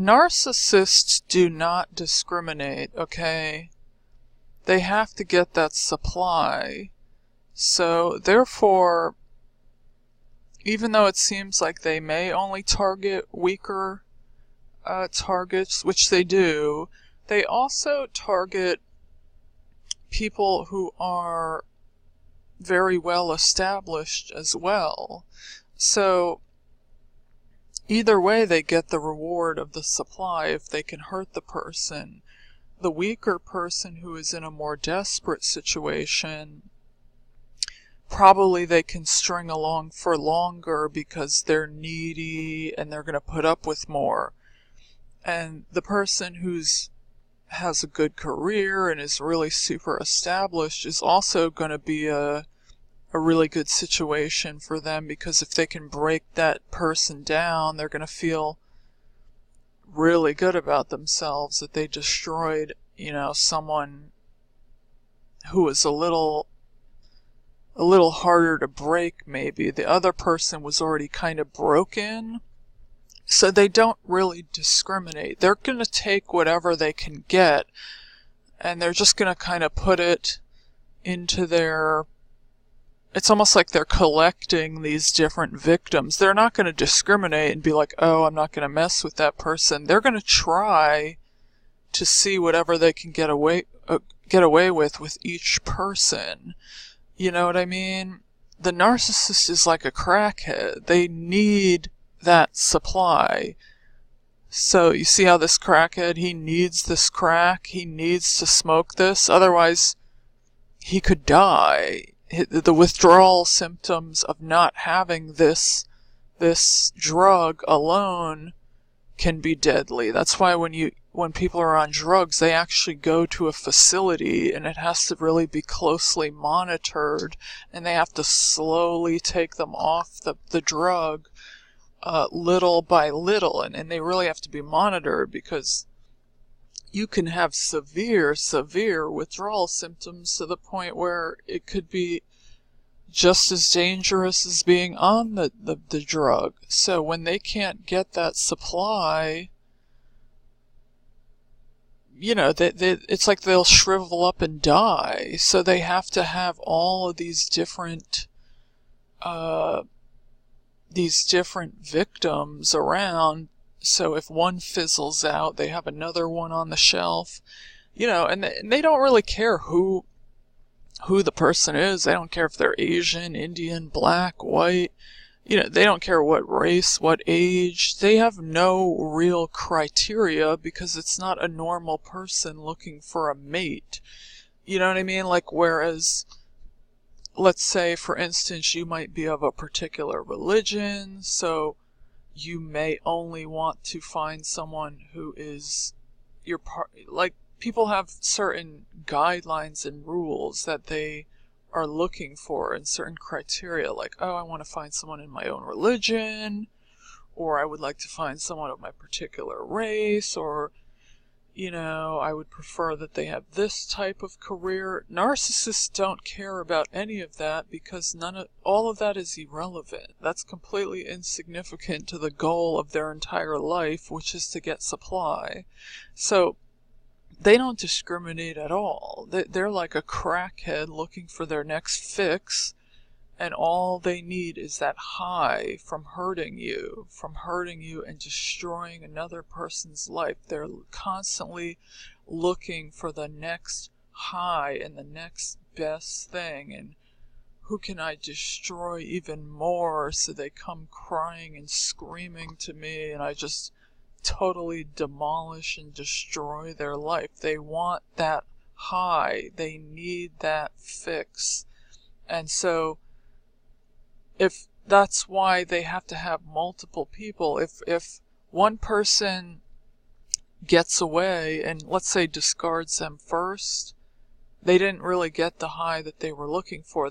Narcissists do not discriminate, okay? They have to get that supply. So, therefore, even though it seems like they may only target weaker targets, which they do, they also target people who are very well established as well. So, either way, they get the reward of the supply if they can hurt the person. The weaker person who is in a more desperate situation, probably they can string along for longer because they're needy and they're going to put up with more. And the person has a good career and is really super established is also going to be a really good situation for them, because if they can break that person down, they're going to feel really good about themselves that they destroyed, someone who was a little harder to break. Maybe the other person was already kind of broken, so they don't really discriminate. They're going to take whatever they can get, and they're just going to kind of put it into their... It's almost like they're collecting these different victims. They're not going to discriminate and be like, oh, I'm not going to mess with that person. They're going to try to see whatever they can get away with each person. You know what I mean? The narcissist is like a crackhead. They need that supply. So you see how this crackhead, he needs this crack. He needs to smoke this. Otherwise, he could die. The withdrawal symptoms of not having this drug alone can be deadly. That's why when people are on drugs, they actually go to a facility, and it has to really be closely monitored, and they have to slowly take them off the drug little by little, and they really have to be monitored, because you can have severe withdrawal symptoms to the point where it could be just as dangerous as being on the drug. So when they can't get that supply, it's like they'll shrivel up and die. So they have to have all of these different victims around. So if one fizzles out, they have another one on the shelf, and they don't really care who the person is. They don't care if they're Asian, Indian, black, white. They don't care what race, what age. They have no real criteria, because it's not a normal person looking for a mate. You know what I mean? Like, whereas, let's say, for instance, you might be of a particular religion, so you may only want to find someone who is your like, people have certain guidelines and rules that they are looking for, and certain criteria, like, oh, I want to find someone in my own religion, or I would like to find someone of my particular race, or, I would prefer that they have this type of career. Narcissists don't care about any of that, because all of that is irrelevant. That's completely insignificant to the goal of their entire life, which is to get supply. So they don't discriminate at all. They're like a crackhead looking for their next fix, and all they need is that high from hurting you and destroying another person's life. They're constantly looking for the next high and the next best thing, and who can I destroy even more, so they come crying and screaming to me, and I just totally demolish and destroy their life. They want that high. They need that fix. And so, if that's why they have to have multiple people. If one person gets away and, let's say, discards them first, they didn't really get the high that they were looking for.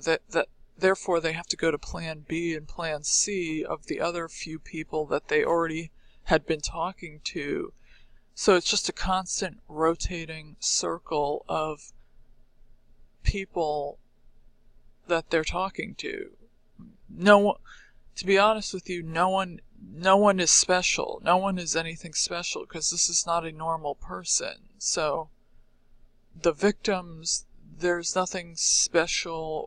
Therefore, they have to go to plan B and plan C of the other few people that they already had been talking to. So it's just a constant rotating circle of people that they're talking to. To be honest with you, no one no one is special. No one is anything special because this is not a normal person. So the victims, there's nothing special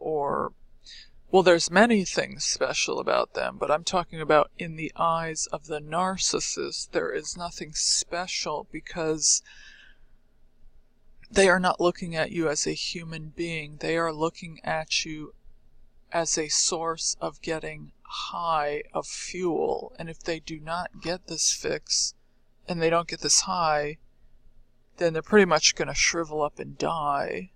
well, there's many things special about them, but I'm talking about in the eyes of the narcissist, there is nothing special because they are not looking at you as a human being. They are looking at you as a source of getting high, of fuel. And if they do not get this fix and they don't get this high, then they're pretty much going to shrivel up and die.